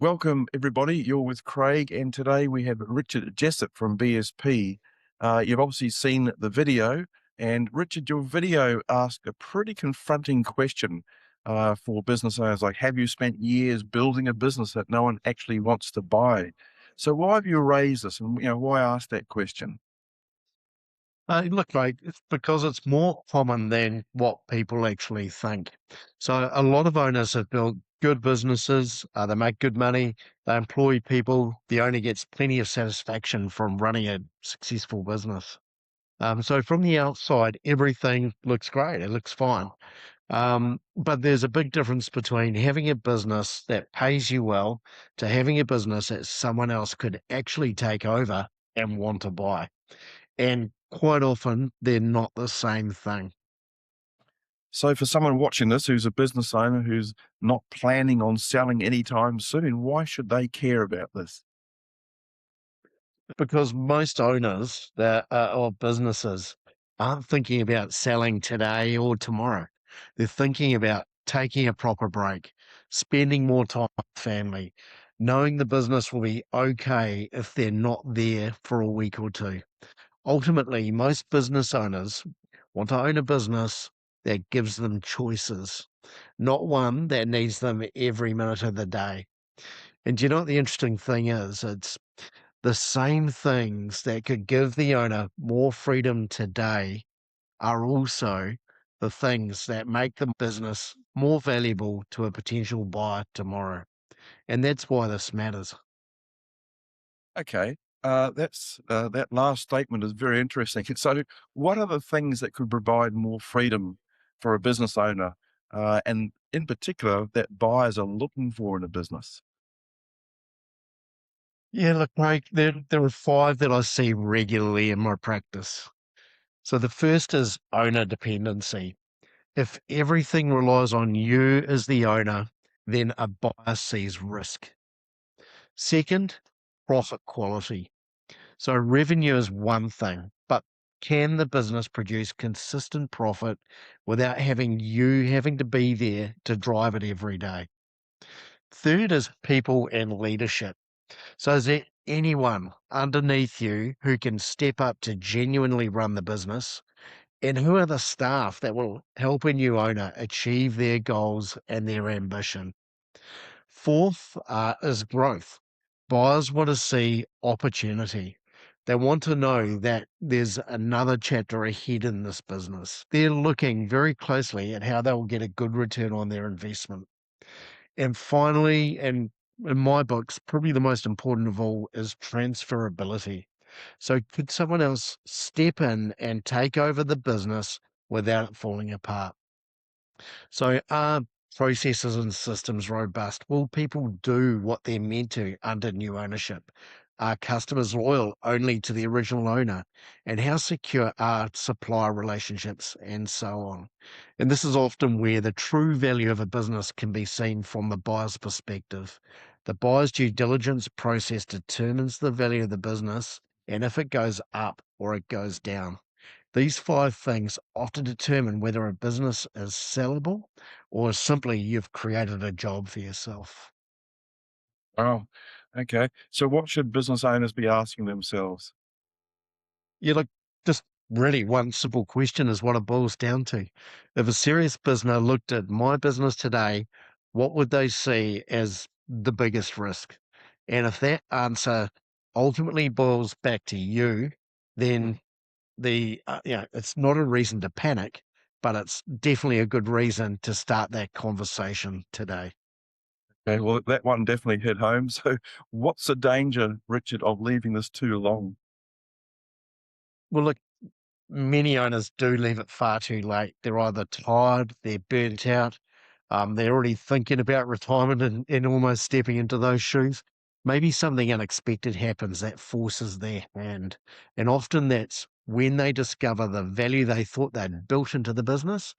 Welcome, everybody. You're with Craig, and today we have Richard Jessep from BSP. You've obviously seen the video, and Richard, your video asked a pretty confronting question for business owners, like, have you spent years building a business that no one actually wants to buy? So why have you raised this, and why ask that question? Look, mate, it's because it's more common than what people actually think. So a lot of owners have built good businesses, they make good money, they employ people, the owner gets plenty of satisfaction from running a successful business. So from the outside, everything looks great, it looks fine. But there's a big difference between having a business that pays you well to having a business that someone else could actually take over and want to buy. And quite often, they're not the same thing. So for someone watching this who's a business owner who's not planning on selling anytime soon, why should they care about this? Because most owners that of businesses aren't thinking about selling today or tomorrow. They're thinking about taking a proper break, spending more time with family, knowing the business will be okay if they're not there for a week or two. Ultimately, most business owners want to own a business that gives them choices, not one that needs them every minute of the day. And do you know what the interesting thing is? It's the same things that could give the owner more freedom today are also the things that make the business more valuable to a potential buyer tomorrow. And that's why this matters. Okay. That last statement is very interesting. So, what are the things that could provide more freedom for a business owner, and in particular, that buyers are looking for in a business? Yeah, look, Mike, there are five that I see regularly in my practice. So the first is owner dependency. If everything relies on you as the owner, then a buyer sees risk. Second, profit quality. So revenue is one thing, but can the business produce consistent profit without having to be there to drive it every day? Third is people and leadership. So is there anyone underneath you who can step up to genuinely run the business? And who are the staff that will help a new owner achieve their goals and their ambition? Fourth is growth. Buyers want to see opportunity. They want to know that there's another chapter ahead in this business. They're looking very closely at how they'll get a good return on their investment. And finally, and in my books, probably the most important of all is transferability. So could someone else step in and take over the business without it falling apart? So are processes and systems robust? Will people do what they're meant to under new ownership? Are customers loyal only to the original owner? And how secure are supplier relationships and so on? And this is often where the true value of a business can be seen from the buyer's perspective. The buyer's due diligence process determines the value of the business and if it goes up or it goes down. These five things often determine whether a business is sellable or simply you've created a job for yourself. Oh, okay. So, what should business owners be asking themselves? You look, just really one simple question is what it boils down to. If a serious business looked at my business today, what would they see as the biggest risk? And if that answer ultimately boils back to you, then it's not a reason to panic, but it's definitely a good reason to start that conversation today. Okay, well, that one definitely hit home. So, what's the danger, Richard, of leaving this too long? Well, look, many owners do leave it far too late. They're either tired, they're burnt out, they're already thinking about retirement and almost stepping into those shoes. Maybe something unexpected happens that forces their hand. And often that's when they discover the value they thought they'd built into the business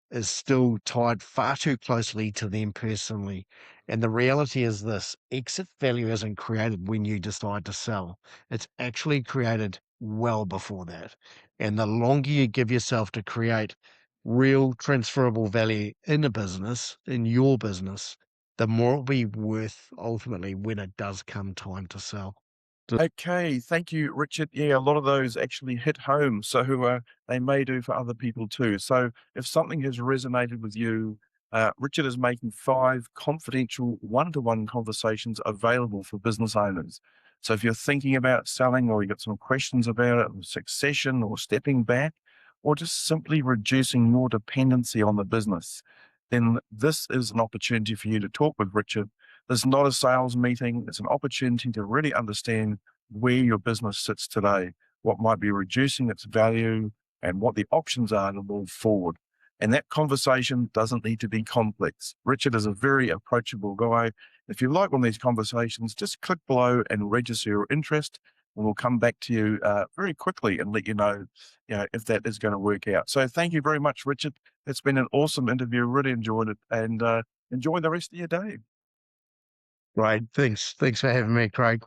is still tied far too closely to them personally. And the reality is this exit value isn't created when you decide to sell, it's actually created well before that. And the longer you give yourself to create real transferable value in a business, in your business, the more it'll be worth ultimately when it does come time to sell. Okay, thank you, Richard. Yeah, a lot of those actually hit home, so they may do for other people too. So if something has resonated with you, Richard is making 5 confidential one-to-one conversations available for business owners. So if you're thinking about selling, or you've got some questions about it, or succession, or stepping back, or just simply reducing your dependency on the business, then this is an opportunity for you to talk with Richard. It's not a sales meeting. It's an opportunity to really understand where your business sits today, what might be reducing its value, and what the options are to move forward. And that conversation doesn't need to be complex. Richard is a very approachable guy. If you like one of these conversations, just click below and register your interest, and we'll come back to you very quickly and let you know, if that is going to work out. So thank you very much, Richard. It's been an awesome interview. Really enjoyed it, and enjoy the rest of your day. Right. Thanks for having me, Craig.